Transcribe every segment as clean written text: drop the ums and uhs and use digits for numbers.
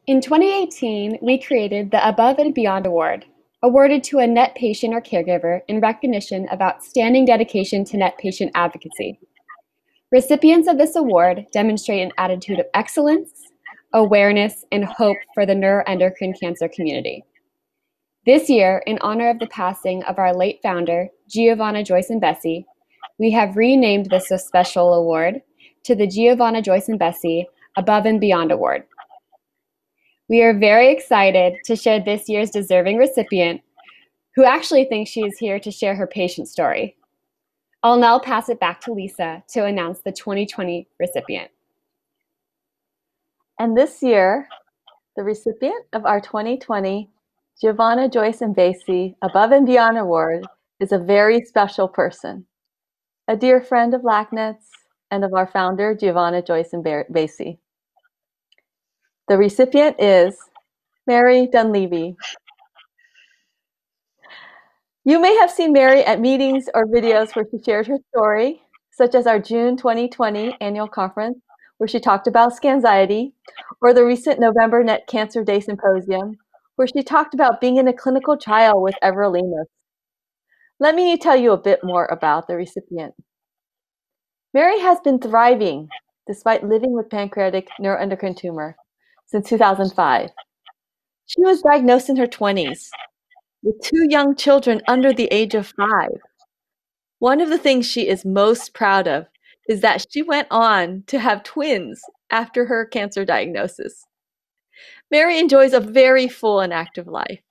In 2018, we created the Above and Beyond Award, awarded to a NET patient or caregiver in recognition of outstanding dedication to NET patient advocacy. Recipients of this award demonstrate an attitude of excellence, awareness, and hope for the neuroendocrine cancer community. This year, in honor of the passing of our late founder, Giovanna Joyce Imbesi, we have renamed this special award to the Giovanna Joyce Imbesi Above and Beyond Award. We are very excited to share this year's deserving recipient, who actually thinks she is here to share her patient story. I'll now pass it back to Lisa to announce the 2020 recipient. And this year, the recipient of our 2020 Giovanna Joyce Imbesi Above and Beyond Award is a very special person, a dear friend of LACNETS and of our founder, Giovanna Joyce Imbesi. The recipient is Mary Donlevy. You may have seen Mary at meetings or videos where she shared her story, such as our June 2020 annual conference, where she talked about scanxiety, or the recent November NET Cancer Day Symposium, where she talked about being in a clinical trial with everolimus. Let me tell you a bit more about the recipient. Mary has been thriving despite living with pancreatic neuroendocrine tumor since 2005. She was diagnosed in her 20s with 2 young children under the age of 5. One of the things she is most proud of is that she went on to have twins after her cancer diagnosis. Mary enjoys a very full and active life.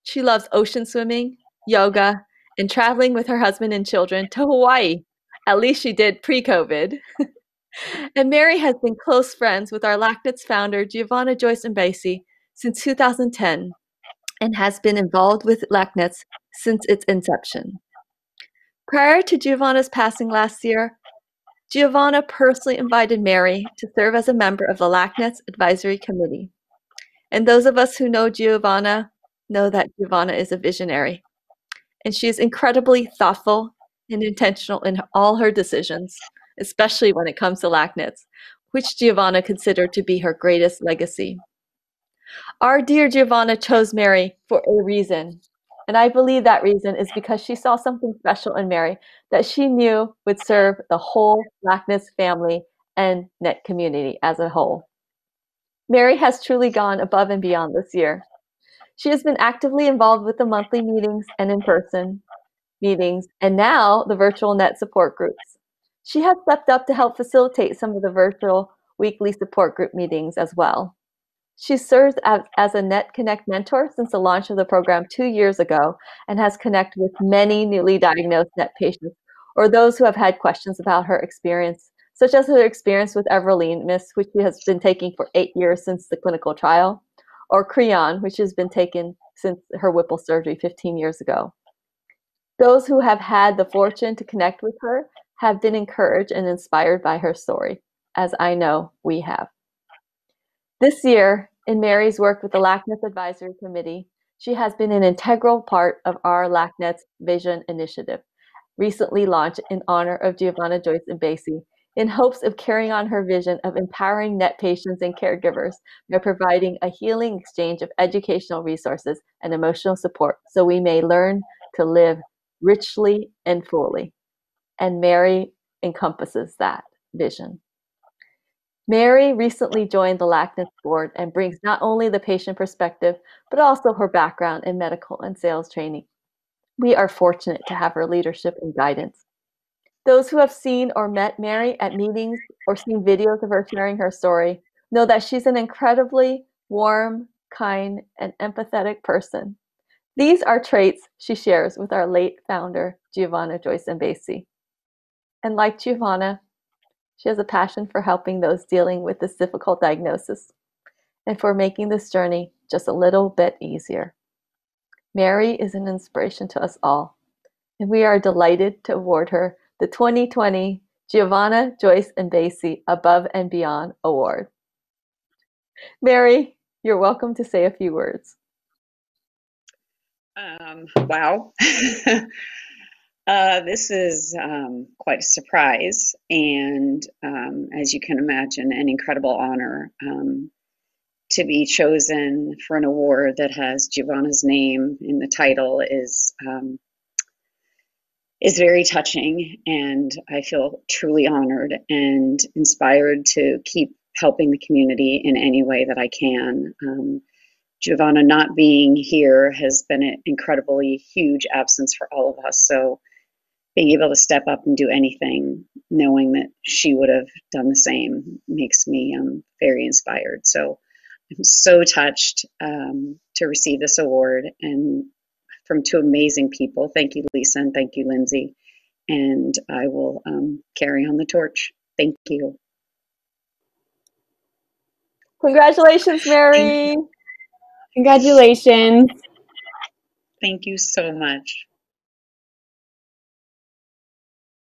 She loves ocean swimming, yoga, and traveling with her husband and children to Hawaii. At least she did pre-COVID. And Mary has been close friends with our LACNETS founder, Giovanna Joyce Imbesi, since 2010, and has been involved with LACNETS since its inception. Prior to Giovanna's passing last year, Giovanna personally invited Mary to serve as a member of the LACNETS Advisory Committee. And those of us who know Giovanna know that Giovanna is a visionary, and she is incredibly thoughtful and intentional in all her decisions, especially when it comes to LACNETS, which Giovanna considered to be her greatest legacy. Our dear Giovanna chose Mary for a reason, and I believe that reason is because she saw something special in Mary that she knew would serve the whole LACNETS family and NET community as a whole. Mary has truly gone above and beyond this year. She has been actively involved with the monthly meetings and in-person meetings, and now the virtual NET support groups. She has stepped up to help facilitate some of the virtual weekly support group meetings as well. She serves as a NET Connect mentor since the launch of the program 2 years ago and has connected with many newly diagnosed NET patients or those who have had questions about her experience, such as her experience with everolimus, which she has been taking for 8 years since the clinical trial, or Creon, which has been taken since her Whipple surgery 15 years ago. Those who have had the fortune to connect with her have been encouraged and inspired by her story, as I know we have. This year, in Mary's work with the LACNETS Advisory Committee, she has been an integral part of our LACNETS Vision Initiative, recently launched in honor of Giovanna Joyce Imbesi, in hopes of carrying on her vision of empowering NET patients and caregivers by providing a healing exchange of educational resources and emotional support so we may learn to live richly and fully. And Mary encompasses that vision. Mary recently joined the LACNETS board and brings not only the patient perspective, but also her background in medical and sales training. We are fortunate to have her leadership and guidance. Those who have seen or met Mary at meetings or seen videos of her sharing her story know that she's an incredibly warm, kind, and empathetic person. These are traits she shares with our late founder, Giovanna Joyce Imbesi. And like Giovanna, she has a passion for helping those dealing with this difficult diagnosis and for making this journey just a little bit easier. Mary is an inspiration to us all, and we are delighted to award her the 2020 Giovanna Joyce Imbesi Above and Beyond Award. Mary, you're welcome to say a few words. Wow. This is quite a surprise, and as you can imagine, an incredible honor. to be chosen for an award that has Giovanna's name in the title is very touching, and I feel truly honored and inspired to keep helping the community in any way that I can. Giovanna not being here has been an incredibly huge absence for all of us. So being able to step up and do anything, knowing that she would have done the same, makes me very inspired. So I'm so touched to receive this award, and from two amazing people. Thank you, Lisa, and thank you, Lindsay. And I will carry on the torch. Thank you. Congratulations, Mary. Congratulations. Thank you so much.